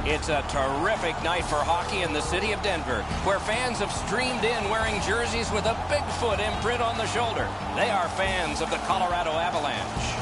It's a terrific night for hockey in the city of Denver, where fans have streamed in wearing jerseys with a Bigfoot imprint on the shoulder. They are fans of the Colorado Avalanche.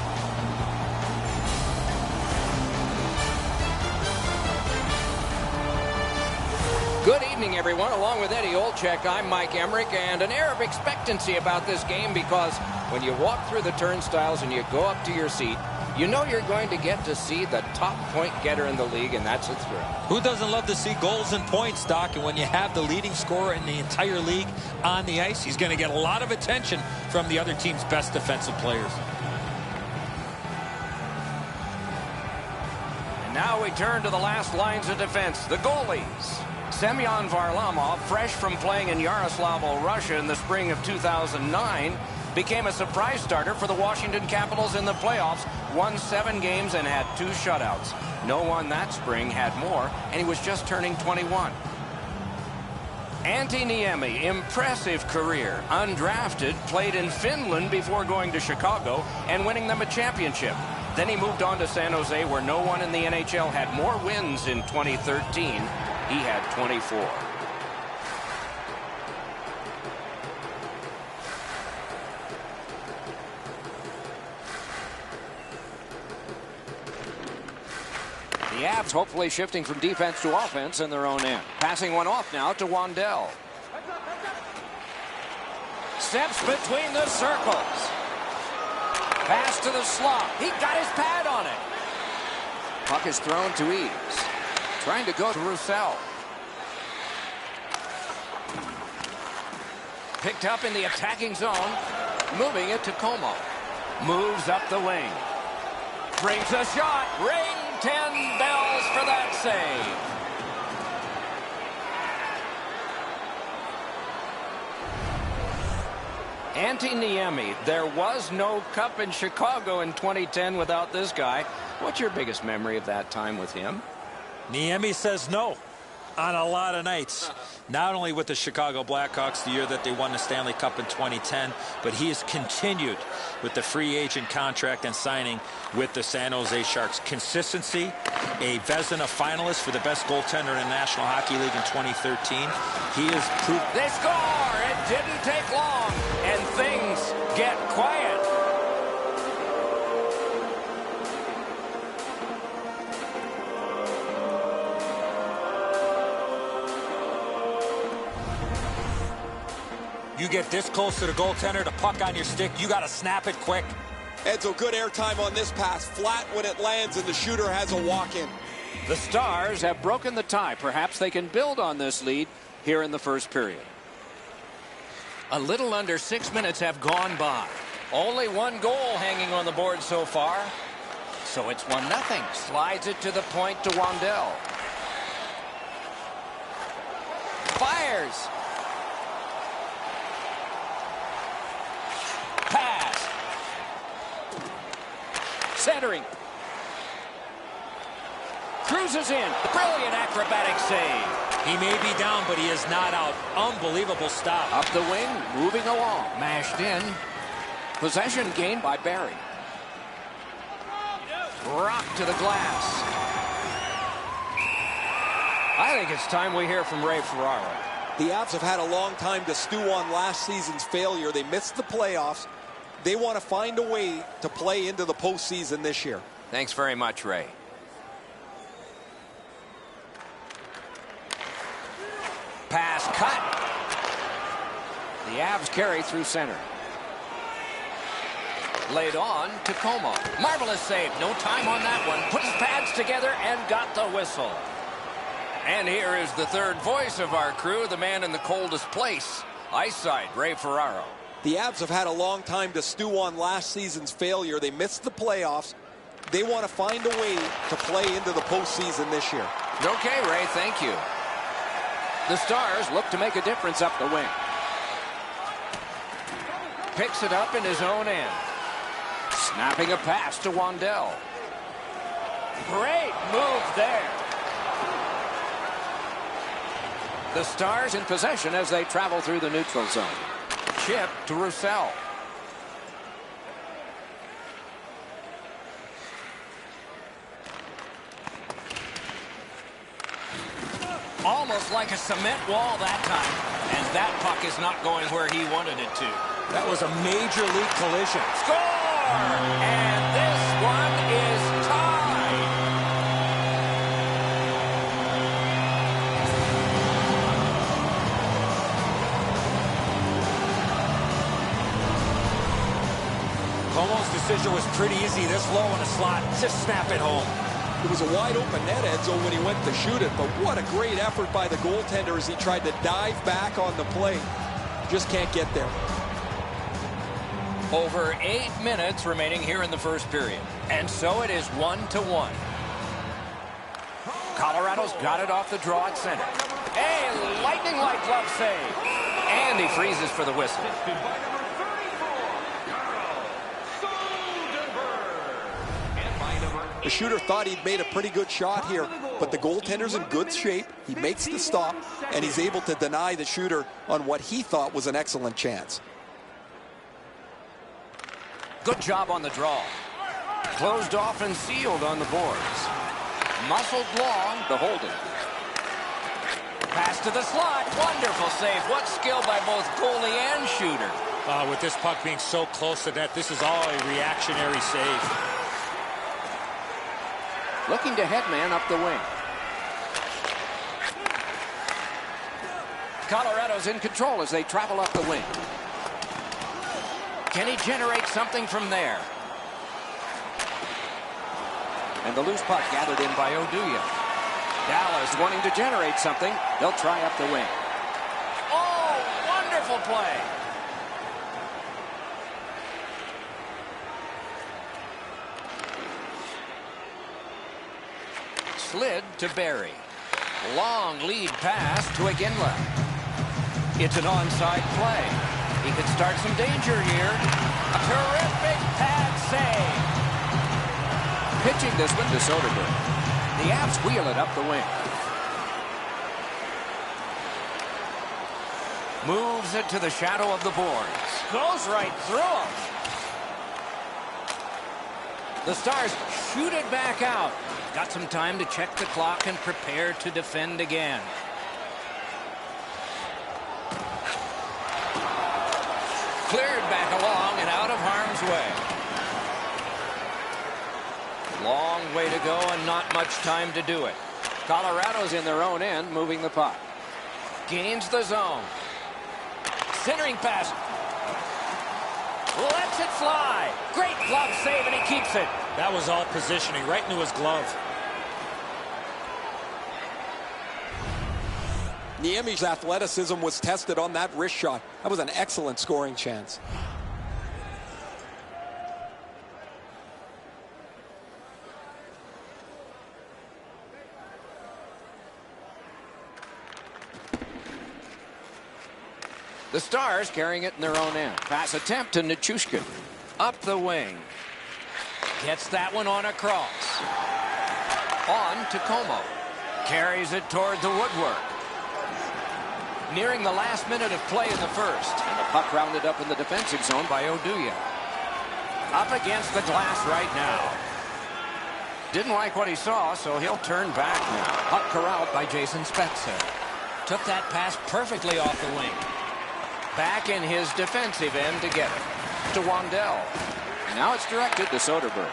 Good evening, everyone. Along with Eddie Olczyk, I'm Mike Emmerich, and an air of expectancy about this game because when you walk through the turnstiles and you go up to your seat, you know you're going to get to see the top point getter in the league, and that's a thrill. Who doesn't love to see goals and points, Doc? And when you have the leading scorer in the entire league on the ice, he's going to get a lot of attention from the other team's best defensive players. And now we turn to the last lines of defense, the goalies. Semyon Varlamov, fresh from playing in Yaroslavl, Russia in the spring of 2009, became a surprise starter for the Washington Capitals in the playoffs, won 7 games and had 2 shutouts. No one that spring had more, and he was just turning 21. Antti Niemi, impressive career, undrafted, played in Finland before going to Chicago and winning them a championship. Then he moved on to San Jose, where no one in the NHL had more wins in 2013. He had 24. The Avs hopefully shifting from defense to offense in their own end. Passing one off now to Wandell. Steps between the circles. Pass to the slot. He got his pad on it. Puck is thrown to Eaves. Trying to go to Roussel. Picked up in the attacking zone. Moving it to Como. Moves up the wing. Brings a shot. Ring 10 bells for that save. Antti Niemi. There was no cup in Chicago in 2010 without this guy. What's your biggest memory of that time with him? Niemi says no on a lot of nights. Not only with the Chicago Blackhawks the year that they won the Stanley Cup in 2010, but he has continued with the free agent contract and signing with the San Jose Sharks. Consistency, a Vezina finalist for the best goaltender in the National Hockey League in 2013. He is proof. They score! It didn't take long, and things get quiet. You get this close to the goaltender, the puck on your stick, you got to snap it quick. Edzo, good airtime on this pass. Flat when it lands, and the shooter has a walk-in. The Stars have broken the tie. Perhaps they can build on this lead here in the first period. A little under 6 minutes have gone by. Only 1 goal hanging on the board so far. So it's 1-0. Slides it to the point to Wandell. Fires. Pass. Centering. Cruises in. Brilliant acrobatic save. He may be down, but he is not out. Unbelievable stop. Up the wing, moving along. Mashed in. Possession gained by Barry. Rock to the glass. I think it's time we hear from Ray Ferraro. The Avs have had a long time to stew on last season's failure. They missed the playoffs. They want to find a way to play into the postseason this year. Thanks very much, Ray. Pass cut. The Avs carry through center. Laid on to Como. Marvelous save. No time on that one. Put his pads together and got the whistle. And here is the third voice of our crew, the man in the coldest place. Ice side, Ray Ferraro. The Avs have had a long time to stew on last season's failure. They missed the playoffs. They want to find a way to play into the postseason this year. Okay, Ray, thank you. The Stars look to make a difference up the wing. Picks it up in his own end. Snapping a pass to Wandell. Great move there. The Stars in possession as they travel through the neutral zone. Chip to Roussel. Almost like a cement wall that time. And that puck is not going where he wanted it to. That was a major league collision. Score! And this one is tied. Como's decision was pretty easy. This low in the slot, just snap it home. It was a wide open net, Enzo, when he went to shoot it, but what a great effort by the goaltender as he tried to dive back on the play. Just can't get there. Over 8 minutes remaining here in the first period. And so it is 1-1. Colorado's got it off the draw at center. A lightning-like glove save. And he freezes for the whistle. The shooter thought he'd made a pretty good shot here, but the goaltender's in good shape. He makes the stop, and he's able to deny the shooter on what he thought was an excellent chance. Good job on the draw. Closed off and sealed on the boards. Muscled long, the holding. Pass to the slot. Wonderful save. What skill by both goalie and shooter. With this puck being so close to net, this is all a reactionary save. Looking to headman up the wing. Colorado's in control as they travel up the wing. Can he generate something from there? And the loose puck gathered in by Oduya. Dallas wanting to generate something. They'll try up the wing. Oh, wonderful play. Slid to Barry. Long lead pass to Iginla. It's an onside play. He could start some danger here. A terrific pad save. Pitching this one to Soderberg. The Avs wheel it up the wing. Moves it to the shadow of the boards. Goes right through him. The Stars shoot it back out. Got some time to check the clock and prepare to defend again. Cleared back along and out of harm's way. Long way to go and not much time to do it. Colorado's in their own end, moving the puck. Gains the zone. Centering pass. Lets it fly. Great glove save, and he keeps it. That was all positioning, right into his glove. Niemi's athleticism was tested on that wrist shot. That was an excellent scoring chance. The Stars carrying it in their own end. Pass attempt to Nichushkin. Up the wing. Gets that one on a cross. On to Como. Carries it toward the woodwork. Nearing the last minute of play in the first. And the puck rounded up in the defensive zone by Oduya. Up against the glass right now. Didn't like what he saw, so he'll turn back now. Puck corralled by Jason Spezza. Took that pass perfectly off the wing. Back in his defensive end to get it. To Wandell. Now it's directed to Soderberg.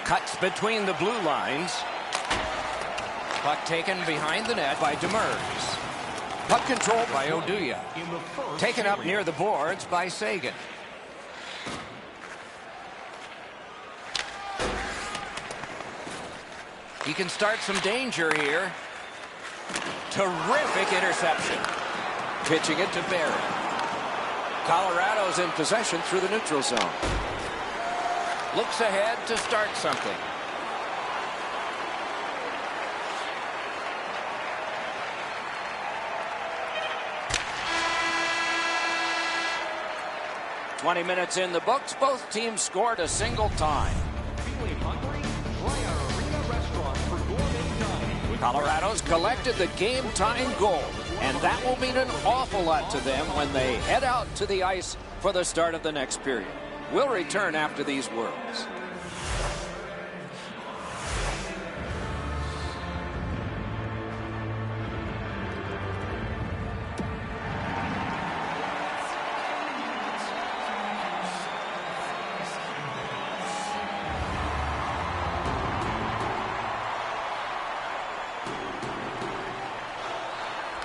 Cuts between the blue lines. Puck taken behind the net by Demers. Puck controlled by Oduya. Taken up near the boards by Sagan. He can start some danger here. Terrific interception. Pitching it to Barry. Colorado's in possession through the neutral zone. Looks ahead to start something. "20 minutes in the books. Both teams scored a single time. Feeling hungry? Try our Arena restaurant for gourmet dining. Colorado's collected the game-tying goal, and that will mean an awful lot to them when they head out to the ice for the start of the next period. We'll return after these words.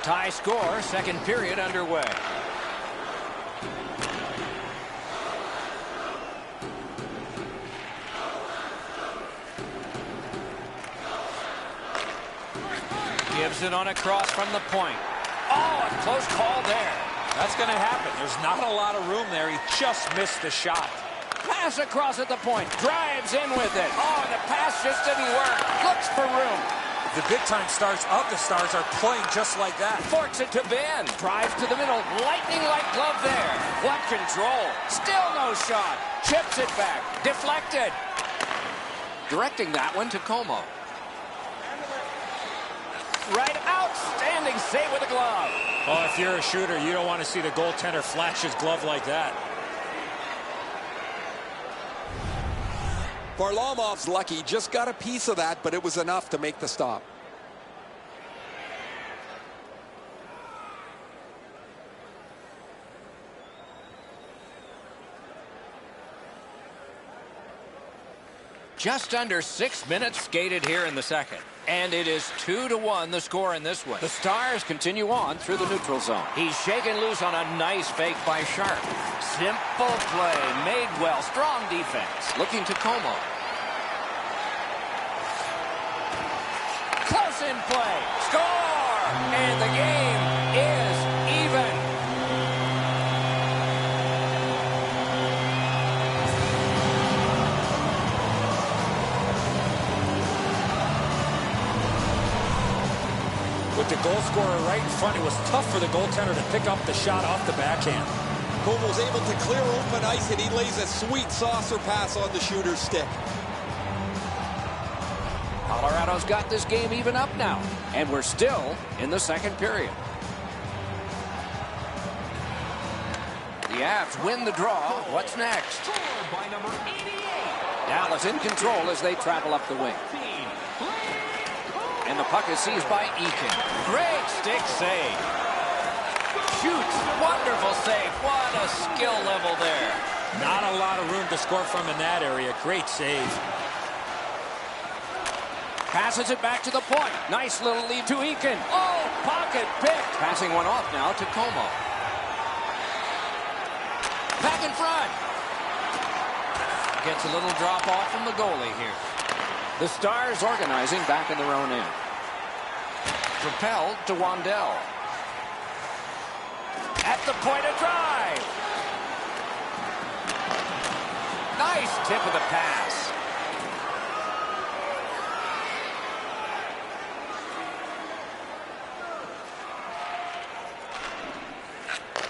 Tie score, second period underway. Gibson on a cross from the point. Oh, a close call there. That's going to happen. There's not a lot of room there. He just missed the shot. Pass across at the point. Drives in with it. Oh, and the pass just didn't work. Looks for room. The big-time stars of the Stars are playing just like that. Forks it to Ben. Drives to the middle. Lightning-like glove there. What control. Still no shot. Chips it back. Deflected. Directing that one to Como. Right, outstanding save with a glove. Oh, if you're a shooter, you don't want to see the goaltender flash his glove like that. Varlamov's lucky, just got a piece of that, but it was enough to make the stop. Just under 6 minutes skated here in the second. And it is 2-1 the score in this one. The Stars continue on through the neutral zone. He's shaken loose on a nice fake by Sharp. Simple play, made well, strong defense. Looking to Como. Close in play, score! And the game is even. With the goal scorer right in front, it was tough for the goaltender to pick up the shot off the backhand. Como's able to clear open ice, and he lays a sweet saucer pass on the shooter's stick. Colorado's got this game even up now, and we're still in the second period. The Avs win the draw. What's next? By number 88. Dallas in control as they travel up the wing. And the puck is seized by Eakin. Great stick save. Shoots. Wonderful save. What a skill level there. Not a lot of room to score from in that area. Great save. Passes it back to the point. Nice little lead to Eakin. Oh, pocket picked. Passing one off now to Como. Back in front. Gets a little drop off from the goalie here. The Stars organizing back in their own end. Propelled to Wandell. At the point of drive. Nice tip of the pass.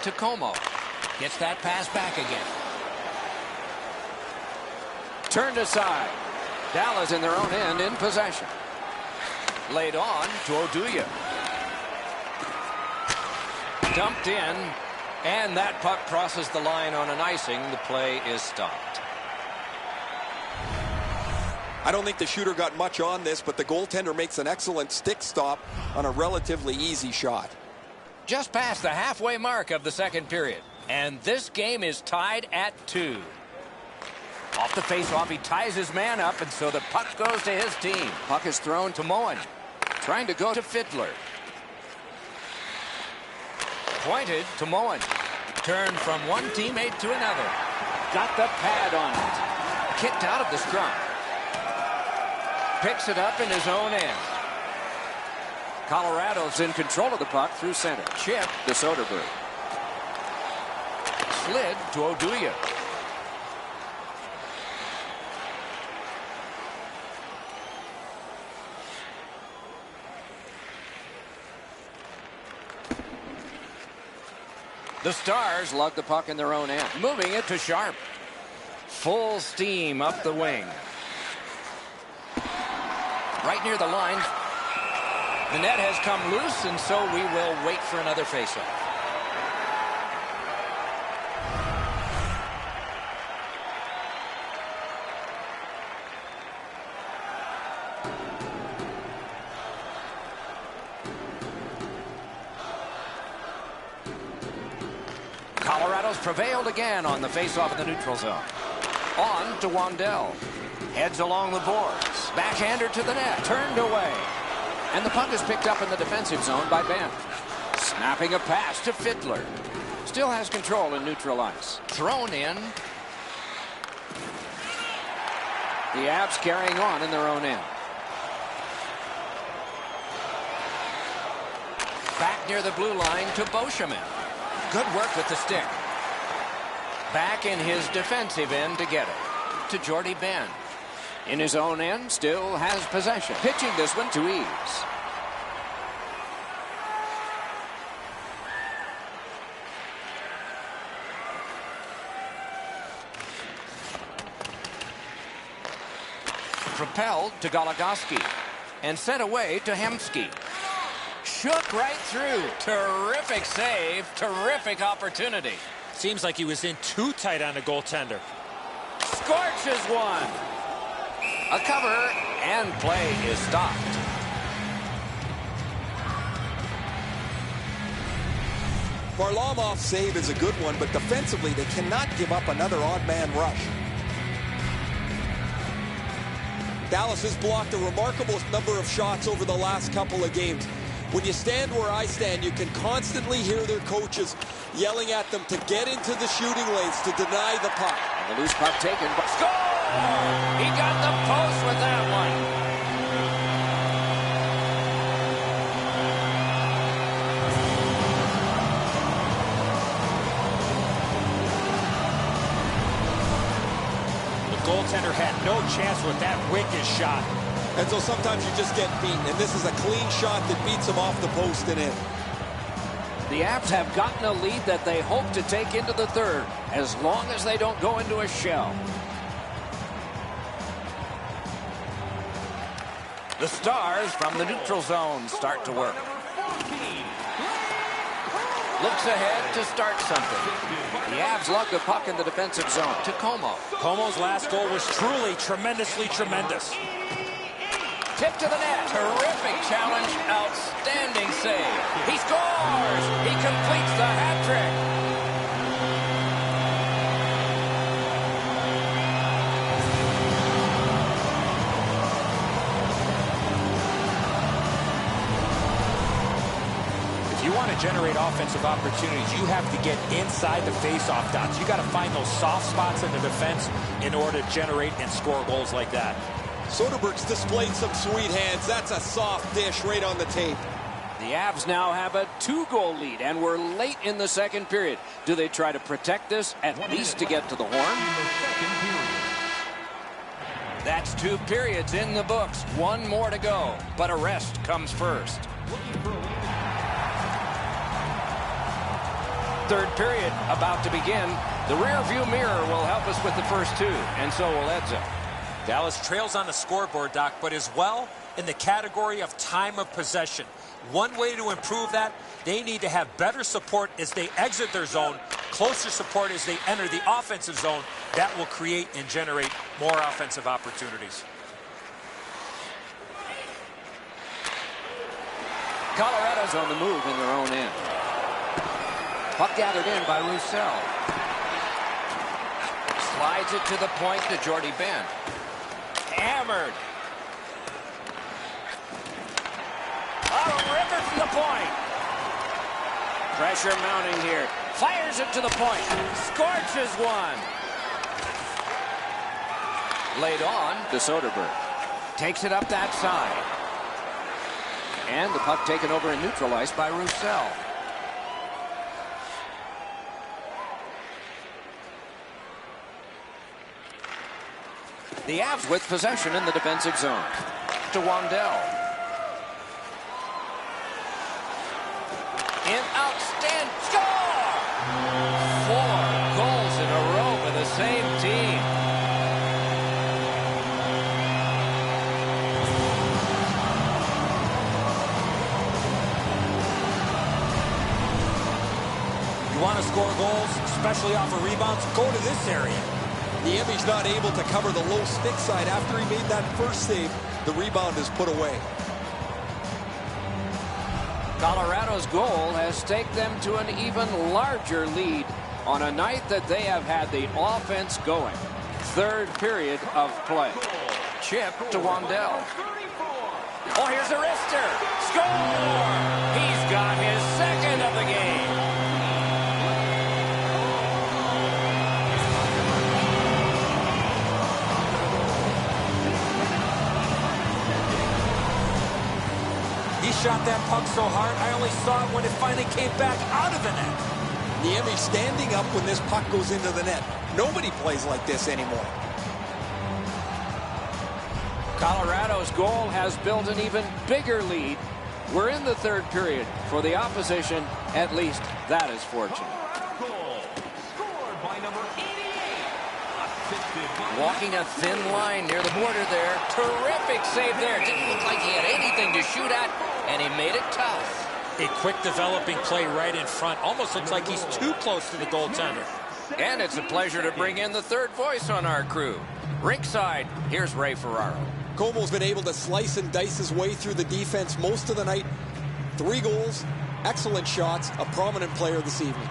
To Como. Gets that pass back again. Turned aside. Dallas in their own end in possession. Laid on to Oduya. Dumped in, and that puck crosses the line on an icing. The play is stopped. I don't think the shooter got much on this, but the goaltender makes an excellent stick stop on a relatively easy shot. Just past the halfway mark of the second period, and this game is tied at 2. Off the faceoff, he ties his man up, and so the puck goes to his team. Puck is thrown to Moen. Trying to go to Fiddler. Pointed to Moen. Turned from one teammate to another. Got the pad on it. Kicked out of the scrum. Picks it up in his own end. Colorado's in control of the puck through center. Chip to Soderberg. Slid to Oduya. The Stars lug the puck in their own end. Moving it to Sharp. Full steam up the wing. Right near the line. The net has come loose, and so we will wait for another faceoff. Colorado's prevailed again on the faceoff in the neutral zone. On to Wandell. Heads along the boards. Backhander to the net. Turned away. And the puck is picked up in the defensive zone by Ben. Snapping a pass to Fiddler. Still has control in neutral ice. Thrown in. The Avs carrying on in their own end. Back near the blue line to Beauchemin. Good work with the stick. Back in his defensive end to get it. To Jordy Ben. In his own end, still has possession. Pitching this one to Eves. Propelled to Goligoski. And sent away to Hemsky. Shook right through. Terrific save. Terrific opportunity. Seems like he was in too tight on the goaltender. Scorches one. A cover, and play is stopped. Varlamov's save is a good one, but defensively they cannot give up another odd man rush. Dallas has blocked a remarkable number of shots over the last couple of games. When you stand where I stand, you can constantly hear their coaches yelling at them to get into the shooting lanes, to deny the puck. And the loose puck taken. Score! He got the post with that one. The goaltender had no chance with that wicked shot. And so sometimes you just get beaten, and this is a clean shot that beats him off the post and in. The Avs have gotten a lead that they hope to take into the third, as long as they don't go into a shell. The Stars from the neutral zone start to work. Looks ahead to start something. The Avs lug the puck in the defensive zone to Como. Como's last goal was truly tremendously tremendous. Tip to the net. Terrific challenge. Outstanding save. He scores. He completes the hat trick. If you want to generate offensive opportunities, you have to get inside the face-off dots. You got to find those soft spots in the defense in order to generate and score goals like that. Soderberg's displayed some sweet hands. That's a soft dish right on the tape. The Avs now have a 2-goal lead, and we're late in the second period. Do they try to protect this, at least to get to the horn? That's 2 periods in the books. 1 more to go, but a rest comes first. Third period about to begin. The rear view mirror will help us with the first 2, and so will Edzo. Dallas trails on the scoreboard, Doc, but is well in the category of time of possession. One way to improve that, they need to have better support as they exit their zone, closer support as they enter the offensive zone. That will create and generate more offensive opportunities. Colorado's on the move in their own end. Puck gathered in by Roussel. Slides it to the point to Jordy Ben. Hammered. A ripper from the point. Pressure mounting here. Fires it to the point. Scorches one. Laid on to Soderberg. Takes it up that side. And the puck taken over in neutral ice by Roussel. The Avs with possession in the defensive zone. To Wandell. In outstanding score! 4 goals in a row for the same team. You want to score goals, especially off of rebounds, go to this area. Niemi's not able to cover the low stick side. After he made that first save, the rebound is put away. Colorado's goal has taken them to an even larger lead on a night that they have had the offense going. Third period of play. Chip to Wandell. Oh, here's a wrister. Score! He's got his second of the shot that puck so hard, I only saw it when it finally came back out of the net. Niemi standing up when this puck goes into the net. Nobody plays like this anymore. Colorado's goal has built an even bigger lead. We're in the third period. For the opposition, at least that is fortunate. Goal scored by number 88. Assisted by Walking a thin line near the border there. Terrific save there. Didn't look like he had anything to shoot at, and he made it tough. A quick developing play right in front. Almost looks like he's too close to the goaltender. And it's a pleasure to bring in the third voice on our crew. Rinkside, here's Ray Ferraro. Como's been able to slice and dice his way through the defense most of the night. 3 goals, excellent shots, a prominent player this evening.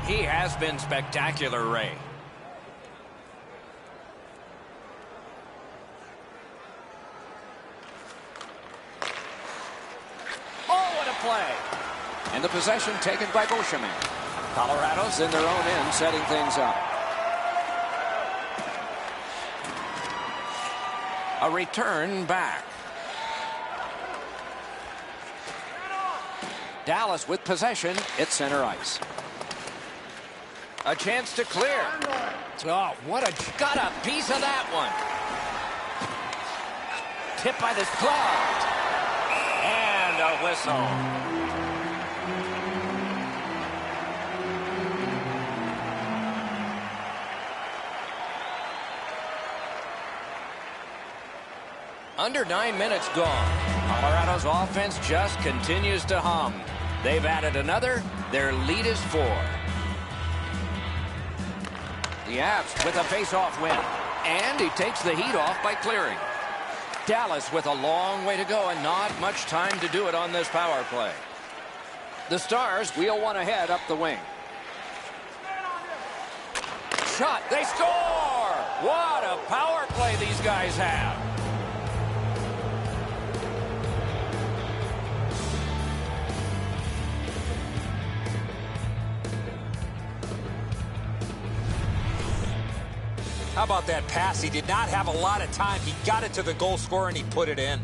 He has been spectacular, Ray. Oh, what a play. And the possession taken by Beauchemin. Colorado's in their own end, setting things up. A return back. Dallas with possession. It's center ice. A chance to clear. Oh, got a piece of that one. Tipped by this glove. And a whistle. Under 9 minutes gone. Colorado's offense just continues to hum. They've added another. Their lead is 4. The Avs with a face-off win. And he takes the heat off by clearing. Dallas with a long way to go and not much time to do it on this power play. The Stars wheel one ahead up the wing. Shot. They score! What a power play these guys have. How about that pass? He did not have a lot of time. He got it to the goal scorer and he put it in.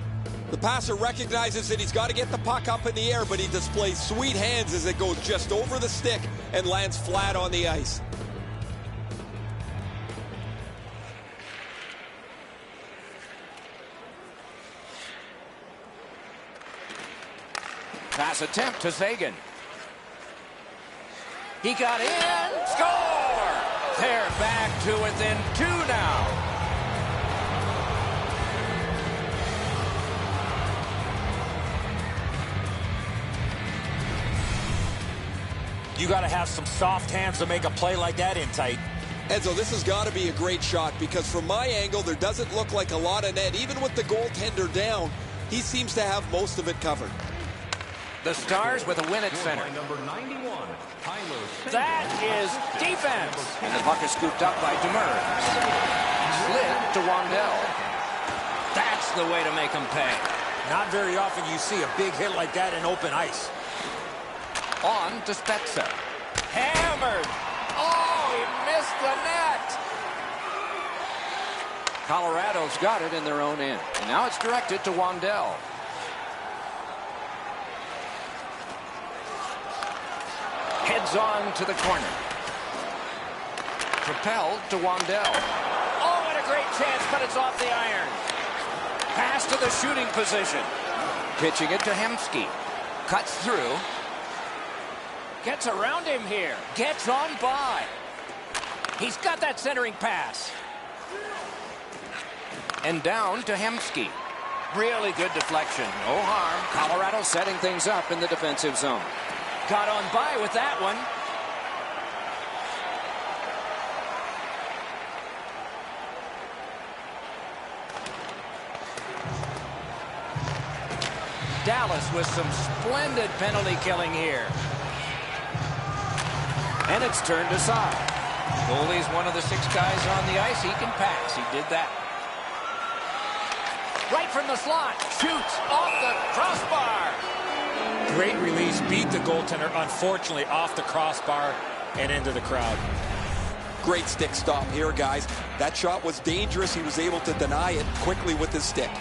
The passer recognizes that he's got to get the puck up in the air, but he displays sweet hands as it goes just over the stick and lands flat on the ice. Pass attempt to Sagan. He got in. Score! They're back to within 2 now. You got to have some soft hands to make a play like that in tight. Enzo, this has got to be a great shot because from my angle, there doesn't look like a lot of net. Even with the goaltender down, he seems to have most of it covered. The Stars with a win at center. number 91, That is defense. And the puck is scooped up by Demers. Slid to Wandell. That's the way to make him pay. Not very often you see a big hit like that in open ice. On to Spezza. Hammered. Oh, he missed the net. Colorado's got it in their own end. And now it's directed to Wandell. Heads on to the corner. Propelled to Wandell. Oh, what a great chance, but it's off the iron. Pass to the shooting position. Pitching it to Hemsky. Cuts through. Gets around him here. Gets on by. He's got that centering pass. And down to Hemsky. Really good deflection. No harm. Colorado setting things up in the defensive zone. Got on by with that one. Dallas with some splendid penalty killing here. And it's turned aside. Goalie's one of the 6 guys on the ice. He can pass. He did that. Right from the slot. Shoots off the crossbar. Great release. Beat the goaltender, unfortunately, off the crossbar and into the crowd. Great stick stop here, guys. That shot was dangerous. He was able to deny it quickly with his stick.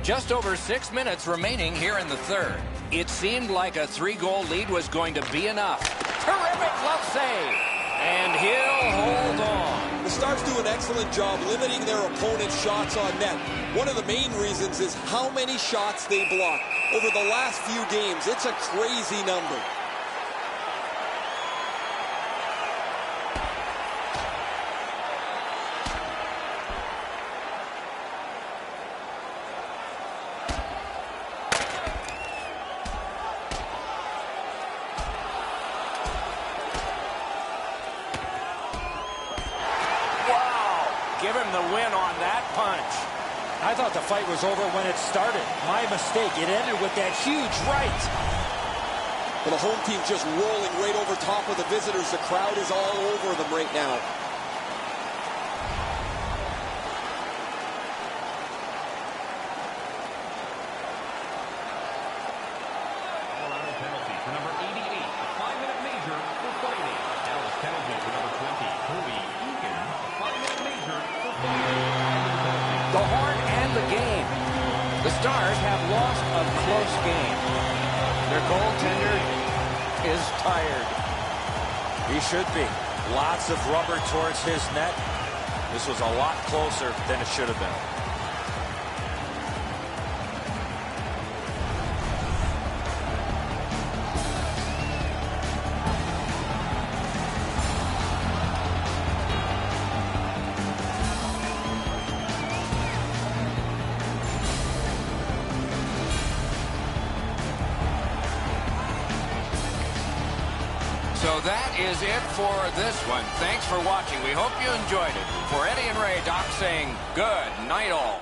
Just over 6 minutes remaining here in the third. It seemed like a 3-goal lead was going to be enough. Terrific glove save. And he'll hold on. The Stars do an excellent job limiting their opponent's shots on net. One of the main reasons is how many shots they block. Over the last few games, it's a crazy number. Give him the win on that punch. I thought the fight was over when it started. My mistake. It ended with that huge right. Well, the home team's just rolling right over top of the visitors. The crowd is all over them right now. Colorado penalty for number 88. A 5-minute major for fighting. Dallas penalty for number 20. Kobe Eakin. A 5-minute major for fighting. The horn and the game. The Stars have lost a close game. Their goaltender is tired. He should be. Lots of rubber towards his net. This was a lot closer than it should have been. So that is it for this one. Thanks for watching. We hope you enjoyed it. For Eddie and Ray, Doc saying good night all.